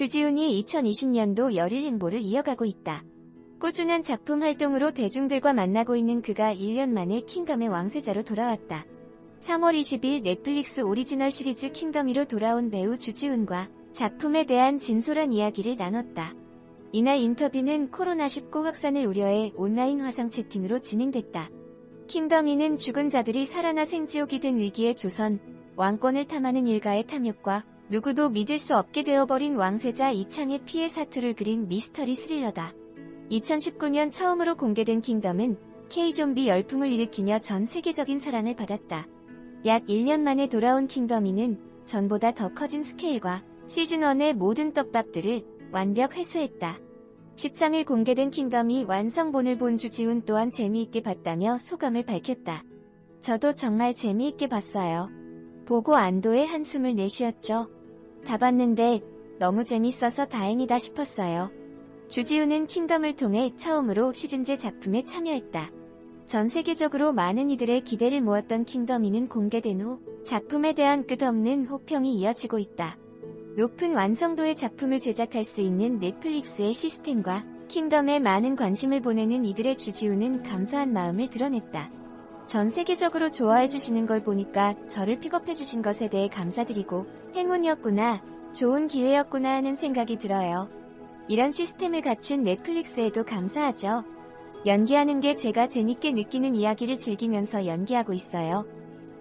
주지훈이 2020년도 열일 행보를 이어가고 있다. 꾸준한 작품 활동으로 대중들과 만나고 있는 그가 1년 만에 킹덤의 왕세자로 돌아왔다. 3월 20일 넷플릭스 오리지널 시리즈 킹덤이로 돌아온 배우 주지훈과 작품에 대한 진솔한 이야기를 나눴다. 이날 인터뷰는 코로나19 확산을 우려해 온라인 화상 채팅으로 진행됐다. 킹덤이는 죽은 자들이 살아나 생지옥이 된 위기의 조선, 왕권을 탐하는 일가의 탐욕과 누구도 믿을 수 없게 되어버린 왕세자 이창의 피해 사투를 그린 미스터리 스릴러다. 2019년 처음으로 공개된 킹덤은 K-좀비 열풍을 일으키며 전 세계적인 사랑을 받았다. 약 1년 만에 돌아온 킹덤이는 전보다 더 커진 스케일과 시즌1의 모든 떡밥들을 완벽 회수했다. 13일 공개된 킹덤이 완성본을 본 주지훈 또한 재미있게 봤다며 소감을 밝혔다. 저도 정말 재미있게 봤어요. 보고 안도의 한숨을 내쉬었죠. 다 봤는데 너무 재밌어서 다행이다 싶었어요. 주지훈은 킹덤을 통해 처음으로 시즌제 작품에 참여했다. 전 세계적으로 많은 이들의 기대를 모았던 킹덤이는 공개된 후 작품에 대한 끝없는 호평이 이어지고 있다. 높은 완성도의 작품을 제작할 수 있는 넷플릭스의 시스템과 킹덤에 많은 관심을 보내는 이들의 주지훈은 감사한 마음을 드러냈다. 전 세계적으로 좋아해 주시는 걸 보니까 저를 픽업해 주신 것에 대해 감사드리고 행운이었구나, 좋은 기회였구나 하는 생각이 들어요. 이런 시스템을 갖춘 넷플릭스에도 감사하죠. 연기하는 게 제가 재밌게 느끼는 이야기를 즐기면서 연기하고 있어요.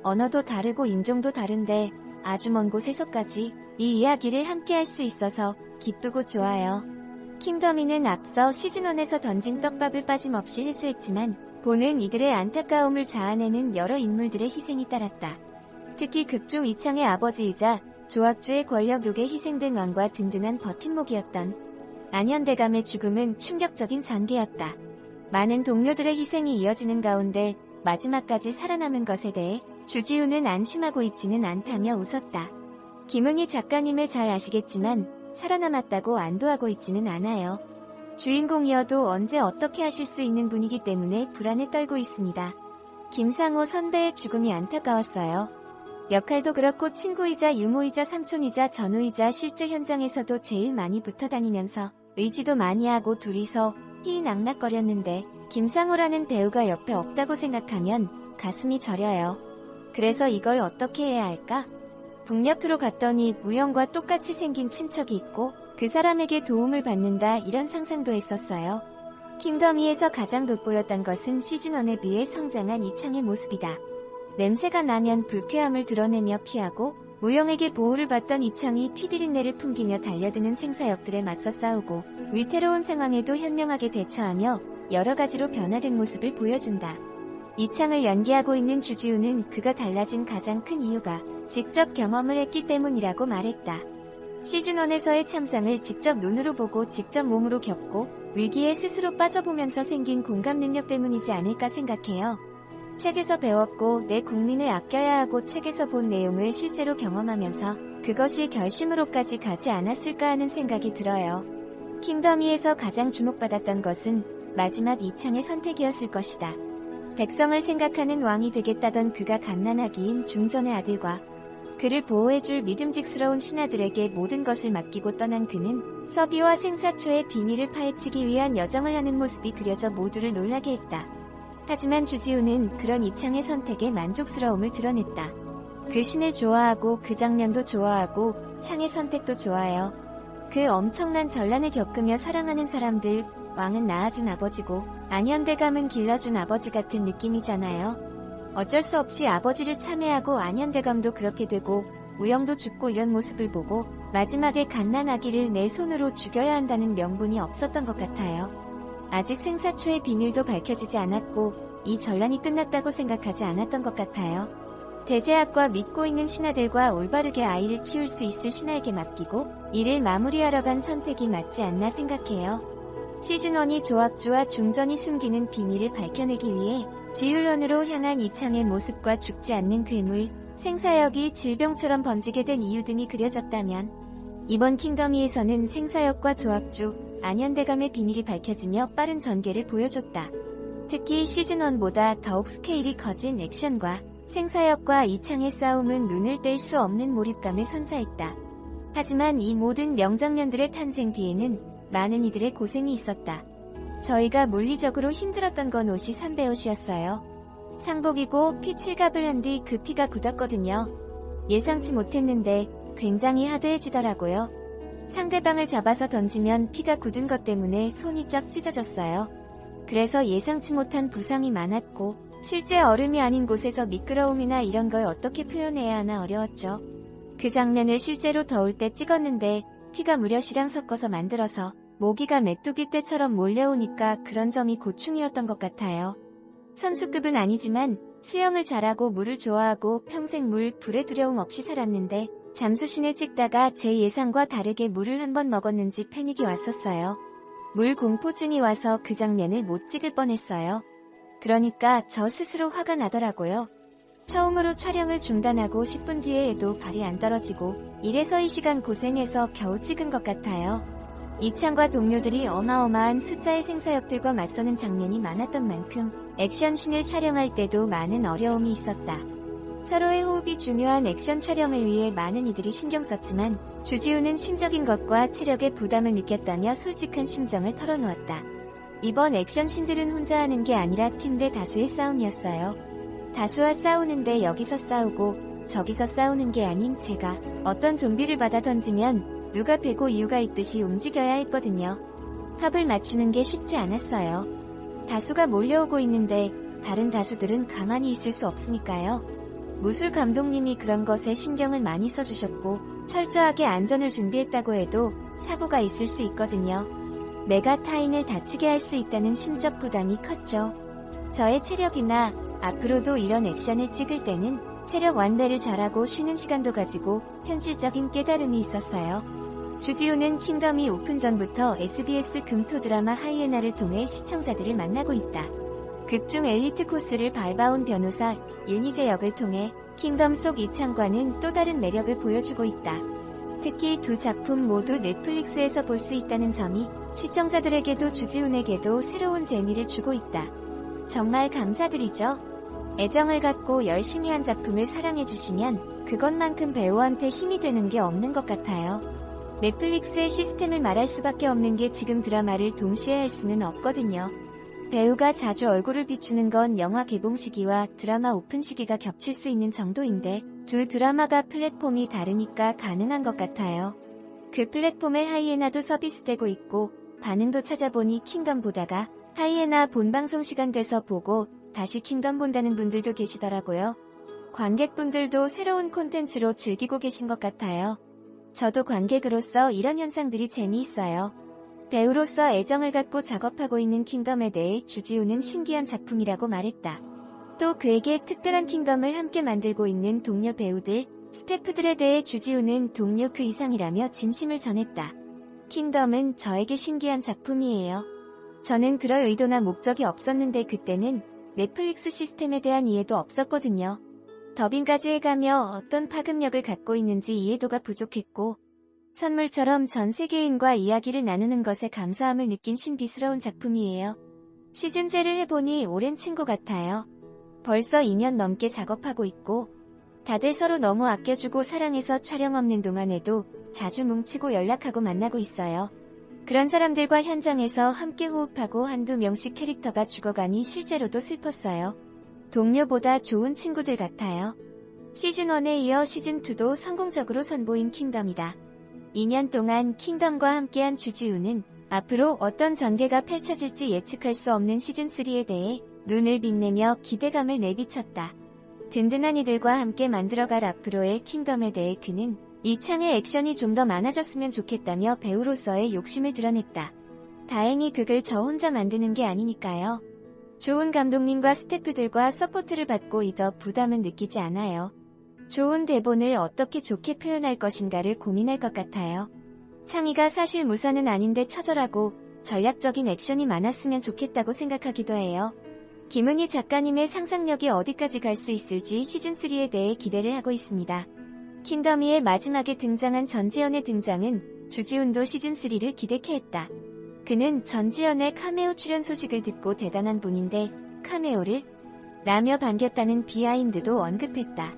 언어도 다르고 인종도 다른데 아주 먼 곳에서까지 이 이야기를 함께 할 수 있어서 기쁘고 좋아요. 킹덤이는 앞서 시즌1에서 던진 떡밥을 빠짐없이 회수했지만 보는 이들의 안타까움을 자아내는 여러 인물들의 희생이 따랐다. 특히 극중 이창의 아버지이자 조악주의 권력 욕에 희생된 왕과 든든한 버팀목이었던 안현대감의 죽음은 충격적인 전개였다. 많은 동료들의 희생이 이어지는 가운데 마지막까지 살아남은 것에 대해 주지훈은 안심하고 있지는 않다며 웃었다. 김은희 작가님을 잘 아시겠지만 살아남았다고 안도하고 있지는 않아요. 주인공이어도 언제 어떻게 하실 수 있는 분이기 때문에 불안에 떨고 있습니다. 김상호 선배의 죽음이 안타까웠어요. 역할도 그렇고 친구이자 유모이자 삼촌이자 전우이자 실제 현장에서도 제일 많이 붙어다니면서 의지도 많이 하고 둘이서 희낙낙거렸는데 김상호라는 배우가 옆에 없다고 생각하면 가슴이 저려요. 그래서 이걸 어떻게 해야 할까? 북녘으로 갔더니 무영과 똑같이 생긴 친척이 있고 그 사람에게 도움을 받는다 이런 상상도 했었어요. 킹덤이에서 가장 돋보였던 것은 시즌1에 비해 성장한 이창의 모습이다. 냄새가 나면 불쾌함을 드러내며 피하고 무영에게 보호를 받던 이창이 피디린내를 풍기며 달려드는 생사역들에 맞서 싸우고 위태로운 상황에도 현명하게 대처하며 여러 가지로 변화된 모습을 보여준다. 이창을 연기하고 있는 주지훈은 그가 달라진 가장 큰 이유가 직접 경험을 했기 때문이라고 말했다. 시즌1에서의 참상을 직접 눈으로 보고 직접 몸으로 겪고 위기에 스스로 빠져보면서 생긴 공감 능력 때문이지 않을까 생각해요. 책에서 배웠고 내 국민을 아껴야 하고 책에서 본 내용을 실제로 경험하면서 그것이 결심으로까지 가지 않았을까 하는 생각이 들어요. 킹덤이에서 가장 주목받았던 것은 마지막 이창의 선택이었을 것이다. 백성을 생각하는 왕이 되겠다던 그가 갓난아기인 중전의 아들과 그를 보호해줄 믿음직스러운 신하들에게 모든 것을 맡기고 떠난 그는 서비와 생사초의 비밀을 파헤치기 위한 여정을 하는 모습이 그려져 모두를 놀라게 했다. 하지만 주지훈은 그런 이창의 선택에 만족스러움을 드러냈다. 그 신을 좋아하고 그 장면도 좋아하고 창의 선택도 좋아요. 그 엄청난 전란을 겪으며 사랑하는 사람들, 왕은 낳아준 아버지고 안현대감은 길러준 아버지 같은 느낌이잖아요. 어쩔 수 없이 아버지를 참회하고 안현대감도 그렇게 되고 무영도 죽고 이런 모습을 보고 마지막에 갓난아기를 내 손으로 죽여야 한다는 명분이 없었던 것 같아요. 아직 생사초의 비밀도 밝혀지지 않았고 이 전란이 끝났다고 생각하지 않았던 것 같아요. 대제학과 믿고 있는 신하들과 올바르게 아이를 키울 수 있을 신하에게 맡기고 이를 마무리하러 간 선택이 맞지 않나 생각해요. 시즌1이 조악주와 중전이 숨기는 비밀을 밝혀내기 위해 지율론으로 향한 이창의 모습과 죽지 않는 괴물, 생사역이 질병처럼 번지게 된 이유 등이 그려졌다면 이번 킹덤이에서는 생사역과 조악주, 안현대감의 비밀이 밝혀지며 빠른 전개를 보여줬다. 특히 시즌1보다 더욱 스케일이 커진 액션과 생사역과 이창의 싸움은 눈을 뗄 수 없는 몰입감을 선사했다. 하지만 이 모든 명장면들의 탄생 뒤에는 많은 이들의 고생이 있었다. 저희가 물리적으로 힘들었던 건 옷이 삼배옷이었어요. 상복이고 피 칠갑을 한 뒤 그 피가 굳었거든요. 예상치 못했는데 굉장히 하드해지더라고요. 상대방을 잡아서 던지면 피가 굳은 것 때문에 손이 쫙 찢어졌어요. 그래서 예상치 못한 부상이 많았고 실제 얼음이 아닌 곳에서 미끄러움이나 이런 걸 어떻게 표현해야 하나 어려웠죠. 그 장면을 실제로 더울 때 찍었는데 피가 무려 씨랑 섞어서 만들어서 모기가 메뚜기 떼처럼 몰려오니까 그런 점이 고충이었던 것 같아요. 선수급은 아니지만 수영을 잘하고 물을 좋아하고 평생 불에 두려움 없이 살았는데 잠수신을 찍다가 제 예상과 다르게 물을 한 번 먹었는지 패닉이 왔었어요. 물 공포증이 와서 그 장면을 못 찍을 뻔했어요. 그러니까 저 스스로 화가 나더라고요. 처음으로 촬영을 중단하고 10분 뒤에 해도 발이 안 떨어지고 이래서 이 시간 고생해서 겨우 찍은 것 같아요. 이창과 동료들이 어마어마한 숫자의 생사역들과 맞서는 장면이 많았던 만큼 액션신을 촬영할 때도 많은 어려움이 있었다. 서로의 호흡이 중요한 액션 촬영을 위해 많은 이들이 신경 썼지만 주지훈은 심적인 것과 체력의 부담을 느꼈다며 솔직한 심정을 털어놓았다. 이번 액션신들은 혼자 하는 게 아니라 팀 내 다수의 싸움이었어요. 다수와 싸우는데 여기서 싸우고 저기서 싸우는 게 아닌 제가 어떤 좀비를 받아 던지면 누가 베고 이유가 있듯이 움직여야 했거든요. 합을 맞추는 게 쉽지 않았어요. 다수가 몰려오고 있는데 다른 다수들은 가만히 있을 수 없으니까요. 무술 감독님이 그런 것에 신경을 많이 써주셨고 철저하게 안전을 준비했다고 해도 사고가 있을 수 있거든요. 내가 타인을 다치게 할 수 있다는 심적 부담이 컸죠. 저의 체력이나 앞으로도 이런 액션을 찍을 때는 체력 완배를 잘하고 쉬는 시간도 가지고 현실적인 깨달음이 있었어요. 주지훈은 킹덤이 오픈 전부터 SBS 금토 드라마 하이에나를 통해 시청자들을 만나고 있다. 극중 엘리트 코스를 밟아온 변호사 윤희재 역을 통해 킹덤 속 이창과는 또 다른 매력을 보여주고 있다. 특히 두 작품 모두 넷플릭스에서 볼 수 있다는 점이 시청자들에게도 주지훈에게도 새로운 재미를 주고 있다. 정말 감사드리죠. 애정을 갖고 열심히 한 작품을 사랑해주시면 그것만큼 배우한테 힘이 되는 게 없는 것 같아요. 넷플릭스의 시스템을 말할 수밖에 없는 게 지금 드라마를 동시에 할 수는 없거든요. 배우가 자주 얼굴을 비추는 건 영화 개봉 시기와 드라마 오픈 시기가 겹칠 수 있는 정도인데 두 드라마가 플랫폼이 다르니까 가능한 것 같아요. 그 플랫폼에 하이에나도 서비스되고 있고 반응도 찾아보니 킹덤 보다가 하이에나 본방송 시간 돼서 보고 다시 킹덤 본다는 분들도 계시더라고요. 관객분들도 새로운 콘텐츠로 즐기고 계신 것 같아요. 저도 관객으로서 이런 현상들이 재미있어요. 배우로서 애정을 갖고 작업하고 있는 킹덤에 대해 주지훈은 신기한 작품이라고 말했다. 또 그에게 특별한 킹덤을 함께 만들고 있는 동료 배우들, 스태프들에 대해 주지훈은 동료 그 이상이라며 진심을 전했다. 킹덤은 저에게 신기한 작품이에요. 저는 그럴 의도나 목적이 없었는데 그때는 넷플릭스 시스템에 대한 이해도 없었거든요. 더빙까지 해가며 어떤 파급력을 갖고 있는지 이해도가 부족했고 선물처럼 전 세계인과 이야기를 나누는 것에 감사함을 느낀 신비스러운 작품이에요. 시즌제를 해보니 오랜 친구 같아요. 벌써 2년 넘게 작업하고 있고 다들 서로 너무 아껴주고 사랑해서 촬영 없는 동안에도 자주 뭉치고 연락하고 만나고 있어요. 그런 사람들과 현장에서 함께 호흡하고 한두 명씩 캐릭터가 죽어가니 실제로도 슬펐어요. 동료보다 좋은 친구들 같아요. 시즌1에 이어 시즌2도 성공적으로 선보인 킹덤이다. 2년 동안 킹덤과 함께한 주지훈은 앞으로 어떤 전개가 펼쳐질지 예측할 수 없는 시즌3에 대해 눈을 빛내며 기대감을 내비쳤다. 든든한 이들과 함께 만들어갈 앞으로의 킹덤에 대해 그는 이창의 액션이 좀 더 많아졌으면 좋겠다며 배우로서의 욕심을 드러냈다. 다행히 극을 저 혼자 만드는 게 아니니까요. 좋은 감독님과 스태프들과 서포트를 받고 이더 부담은 느끼지 않아요. 좋은 대본을 어떻게 좋게 표현할 것인가를 고민할 것 같아요. 창의가 사실 무사는 아닌데 처절하고 전략적인 액션이 많았으면 좋겠다고 생각하기도 해요. 김은희 작가님의 상상력이 어디까지 갈 수 있을지 시즌3에 대해 기대를 하고 있습니다. 킹덤이의 마지막에 등장한 전지현의 등장은 주지훈도 시즌3를 기대케 했다. 그는 전지현의 카메오 출연 소식을 듣고 대단한 분인데 카메오를? 라며 반겼다는 비하인드도 언급했다.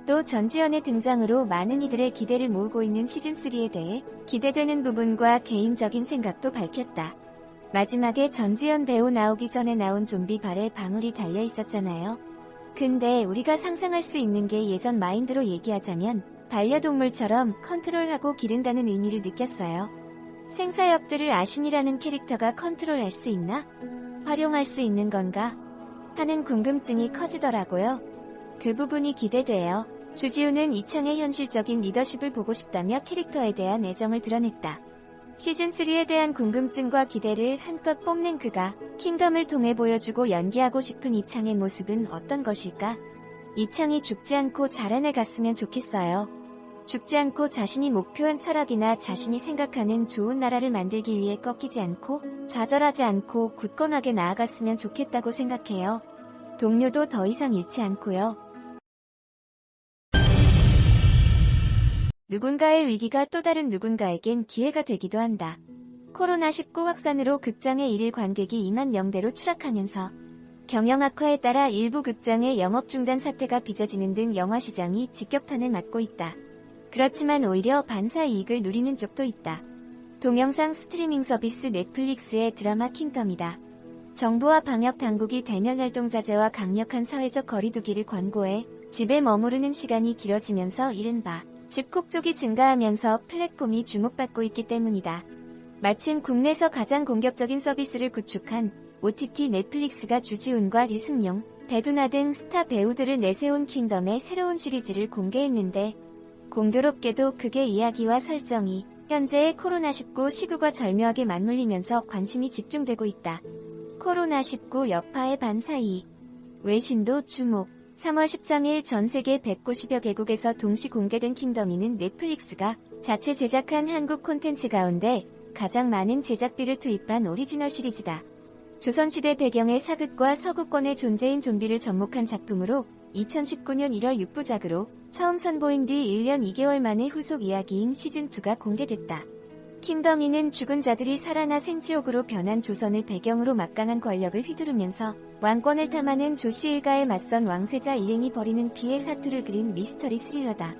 또 전지현의 등장으로 많은 이들의 기대를 모으고 있는 시즌3에 대해 기대되는 부분과 개인적인 생각도 밝혔다. 마지막에 전지현 배우 나오기 전에 나온 좀비 발에 방울이 달려 있었잖아요. 근데 우리가 상상할 수 있는 게 예전 마인드로 얘기하자면 반려동물처럼 컨트롤하고 기른다는 의미를 느꼈어요. 생사역들을 아신이라는 캐릭터가 컨트롤할 수 있나? 활용할 수 있는 건가? 하는 궁금증이 커지더라고요. 그 부분이 기대돼요. 주지훈은 이창의 현실적인 리더십을 보고 싶다며 캐릭터에 대한 애정을 드러냈다. 시즌3에 대한 궁금증과 기대를 한껏 뽐낸 그가 킹덤을 통해 보여주고 연기하고 싶은 이창의 모습은 어떤 것일까? 이창이 죽지 않고 자라내 갔으면 좋겠어요. 죽지 않고 자신이 목표한 철학이나 자신이 생각하는 좋은 나라를 만들기 위해 꺾이지 않고 좌절하지 않고 굳건하게 나아갔으면 좋겠다고 생각해요. 동료도 더 이상 잃지 않고요. 누군가의 위기가 또 다른 누군가에겐 기회가 되기도 한다. 코로나19 확산으로 극장의 일일 관객이 2만 명대로 추락하면서 경영 악화에 따라 일부 극장의 영업 중단 사태가 빚어지는 등 영화 시장이 직격탄을 맞고 있다. 그렇지만 오히려 반사 이익을 누리는 쪽도 있다. 동영상 스트리밍 서비스 넷플릭스의 드라마 킹덤이다. 정부와 방역 당국이 대면 활동 자제와 강력한 사회적 거리두기를 권고해 집에 머무르는 시간이 길어지면서 이른바 집콕 쪽이 증가하면서 플랫폼이 주목받고 있기 때문이다. 마침 국내에서 가장 공격적인 서비스를 구축한 OTT 넷플릭스가 주지훈과 류승룡, 배두나 등 스타 배우들을 내세운 킹덤의 새로운 시리즈를 공개했는데 공교롭게도 그의 이야기와 설정이 현재의 코로나19 시국과 절묘하게 맞물리면서 관심이 집중되고 있다. 코로나19 여파의 반사이익, 외신도 주목. 3월 13일 전 세계 190여 개국에서 동시 공개된 킹덤이는 넷플릭스가 자체 제작한 한국 콘텐츠 가운데 가장 많은 제작비를 투입한 오리지널 시리즈다. 조선시대 배경의 사극과 서구권의 존재인 좀비를 접목한 작품으로 2019년 1월 6부작으로 처음 선보인 뒤 1년 2개월 만에 후속 이야기인 시즌2가 공개됐다. 킹덤이는 죽은 자들이 살아나 생지옥으로 변한 조선을 배경으로 막강한 권력을 휘두르면서 왕권을 탐하는 조씨 일가에 맞선 왕세자 일행이 벌이는 피해 사투를 그린 미스터리 스릴러다.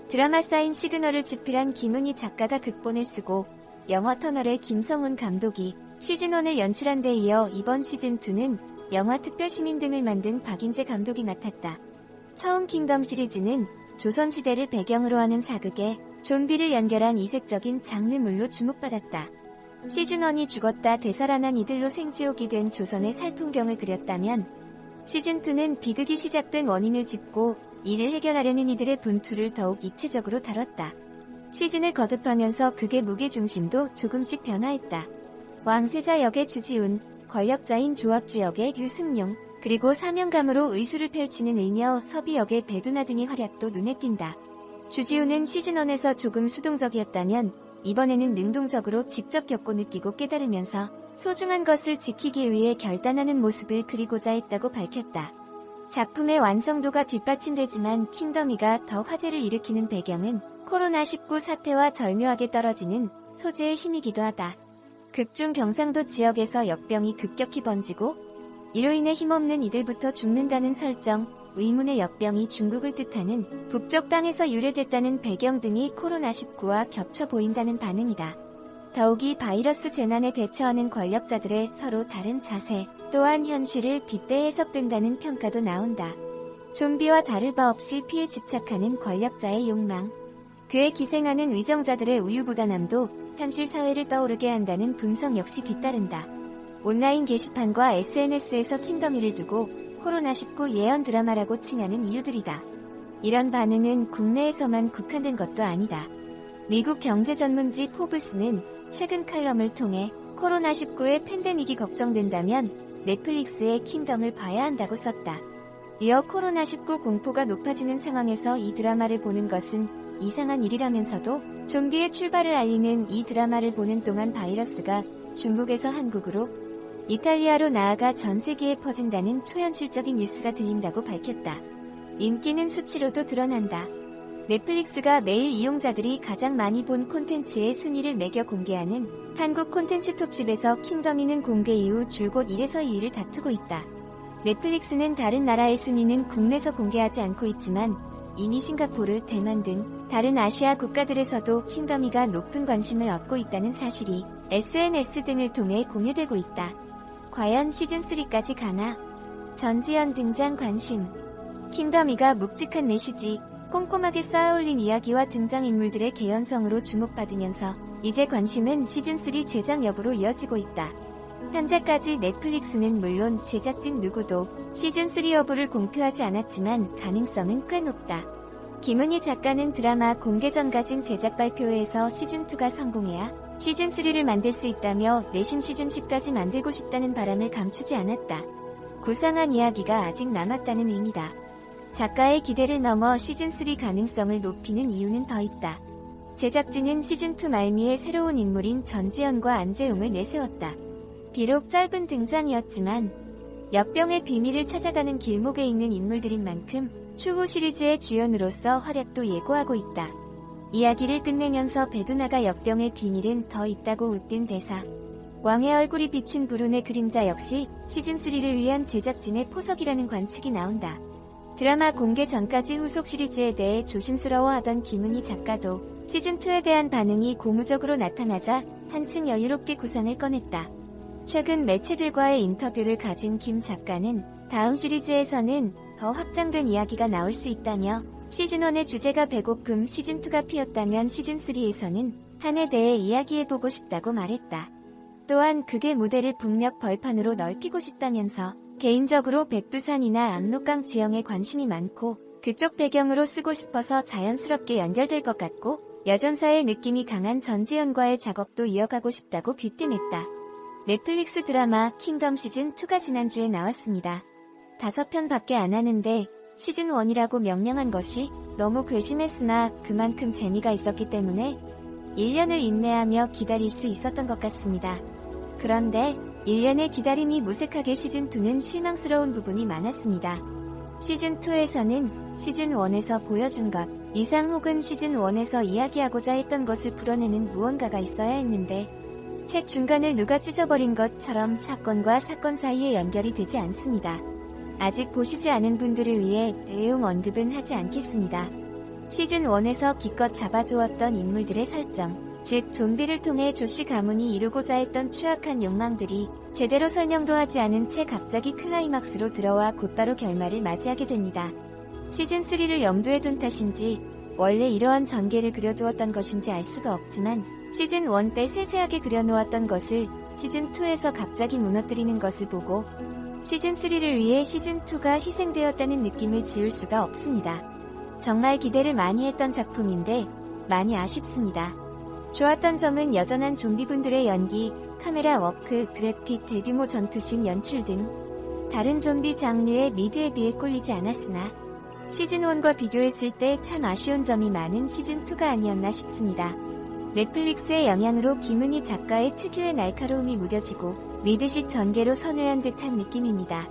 드라마 사인 시그널을 집필한 김은희 작가가 극본을 쓰고 영화 터널의 김성훈 감독이 시즌1을 연출한 데 이어 이번 시즌2는 영화 특별시민 등을 만든 박인재 감독이 맡았다. 처음 킹덤 시리즈는 조선시대를 배경으로 하는 사극에 좀비를 연결한 이색적인 장르물로 주목받았다. 시즌1이 죽었다 되살아난 이들로 생지옥이 된 조선의 살풍경을 그렸다면 시즌2는 비극이 시작된 원인을 짚고 이를 해결하려는 이들의 분투를 더욱 입체적으로 다뤘다. 시즌을 거듭하면서 극의 무게중심도 조금씩 변화했다. 왕세자 역의 주지훈, 권력자인 조합주 역의 류승룡, 그리고 사명감으로 의술을 펼치는 의녀 서비 역의 배두나 등의 활약도 눈에 띈다. 주지훈은 시즌1에서 조금 수동적이었다면 이번에는 능동적으로 직접 겪고 느끼고 깨달으면서 소중한 것을 지키기 위해 결단하는 모습을 그리고자 했다고 밝혔다. 작품의 완성도가 뒷받침되지만 킹덤이가 더 화제를 일으키는 배경은 코로나19 사태와 절묘하게 떨어지는 소재의 힘이기도 하다. 극중 경상도 지역에서 역병이 급격히 번지고 이로 인해 힘없는 이들부터 죽는다는 설정, 의문의 역병이 중국을 뜻하는 북쪽 땅에서 유래됐다는 배경 등이 코로나19와 겹쳐 보인다는 반응이다. 더욱이 바이러스 재난에 대처하는 권력자들의 서로 다른 자세, 또한 현실을 빗대 해석된다는 평가도 나온다. 좀비와 다를 바 없이 피에 집착하는 권력자의 욕망, 그에 기생하는 위정자들의 우유부단함도 현실 사회를 떠오르게 한다는 분석 역시 뒤따른다. 온라인 게시판과 SNS에서 킹덤이를 두고 코로나19 예언 드라마라고 칭하는 이유들이다. 이런 반응은 국내에서만 국한된 것도 아니다. 미국 경제 전문지 포브스는 최근 칼럼을 통해 코로나19의 팬데믹이 걱정된다면 넷플릭스의 킹덤을 봐야 한다고 썼다. 이어 코로나19 공포가 높아지는 상황에서 이 드라마를 보는 것은 이상한 일이라면서도 좀비의 출발을 알리는 이 드라마를 보는 동안 바이러스가 중국에서 한국으로 이탈리아로 나아가 전 세계에 퍼진다는 초현실적인 뉴스가 들린다고 밝혔다. 인기는 수치로도 드러난다. 넷플릭스가 매일 이용자들이 가장 많이 본 콘텐츠의 순위를 매겨 공개하는 한국 콘텐츠 톱10에서 킹덤이는 공개 이후 줄곧 1에서 2위를 다투고 있다. 넷플릭스는 다른 나라의 순위는 국내에서 공개하지 않고 있지만 이미 싱가포르, 대만 등 다른 아시아 국가들에서도 킹덤이가 높은 관심을 얻고 있다는 사실이 SNS 등을 통해 공유되고 있다. 과연 시즌3까지 가나? 전지현 등장 관심. 킹덤이가 묵직한 메시지, 꼼꼼하게 쌓아올린 이야기와 등장인물들의 개연성으로 주목받으면서 이제 관심은 시즌3 제작 여부로 이어지고 있다. 현재까지 넷플릭스는 물론 제작진 누구도 시즌3 여부를 공표하지 않았지만 가능성은 꽤 높다. 김은희 작가는 드라마 공개 전 가진 제작 발표회에서 시즌2가 성공해야 시즌3를 만들 수 있다며 내심 시즌10까지 만들고 싶다는 바람을 감추지 않았다. 구상한 이야기가 아직 남았다는 의미다. 작가의 기대를 넘어 시즌3 가능성을 높이는 이유는 더 있다. 제작진은 시즌2 말미에 새로운 인물인 전지현과 안재웅을 내세웠다. 비록 짧은 등장이었지만 역병의 비밀을 찾아가는 길목에 있는 인물들인 만큼 추후 시리즈의 주연으로서 활약도 예고하고 있다. 이야기를 끝내면서 배두나가 역병의 비밀은 더 있다고 웃긴 대사. 왕의 얼굴이 비친 불운의 그림자 역시 시즌3를 위한 제작진의 포석이라는 관측이 나온다. 드라마 공개 전까지 후속 시리즈에 대해 조심스러워하던 김은희 작가도 시즌2에 대한 반응이 고무적으로 나타나자 한층 여유롭게 구상을 꺼냈다. 최근 매체들과의 인터뷰를 가진 김 작가는 다음 시리즈에서는 더 확장된 이야기가 나올 수 있다며 시즌1의 주제가 배고픔, 시즌2가 피었다면 시즌3에서는 한에 대해 이야기해보고 싶다고 말했다. 또한 극의 무대를 북녘 벌판으로 넓히고 싶다면서 개인적으로 백두산이나 압록강 지형에 관심이 많고 그쪽 배경으로 쓰고 싶어서 자연스럽게 연결될 것 같고 여전사의 느낌이 강한 전지현과의 작업도 이어가고 싶다고 귀띔했다. 넷플릭스 드라마 킹덤 시즌2가 지난주에 나왔습니다. 5편밖에 안 하는데 시즌1이라고 명명한 것이 너무 괘씸했으나 그만큼 재미가 있었기 때문에 1년을 인내하며 기다릴 수 있었던 것 같습니다. 그런데 1년의 기다림이 무색하게 시즌2는 실망스러운 부분이 많았습니다. 시즌2에서는 시즌1에서 보여준 것 이상 혹은 시즌1에서 이야기하고자 했던 것을 풀어내는 무언가가 있어야 했는데 책 중간을 누가 찢어버린 것처럼 사건과 사건 사이에 연결이 되지 않습니다. 아직 보시지 않은 분들을 위해 내용 언급은 하지 않겠습니다. 시즌1에서 기껏 잡아두었던 인물들의 설정, 즉 좀비를 통해 조씨 가문이 이루고자 했던 추악한 욕망들이 제대로 설명도 하지 않은 채 갑자기 클라이막스로 들어와 곧바로 결말을 맞이하게 됩니다. 시즌3를 염두에 둔 탓인지 원래 이러한 전개를 그려두었던 것인지 알 수가 없지만 시즌1 때 세세하게 그려놓았던 것을 시즌2에서 갑자기 무너뜨리는 것을 보고 시즌3를 위해 시즌2가 희생되었다는 느낌을 지울 수가 없습니다. 정말 기대를 많이 했던 작품인데 많이 아쉽습니다. 좋았던 점은 여전한 좀비분들의 연기, 카메라 워크, 그래픽, 대규모 전투씬 연출 등 다른 좀비 장르의 미드에 비해 꼴리지 않았으나 시즌1과 비교했을 때 참 아쉬운 점이 많은 시즌2가 아니었나 싶습니다. 넷플릭스의 영향으로 김은희 작가의 특유의 날카로움이 무뎌지고 미드식 전개로 선회한 듯한 느낌입니다.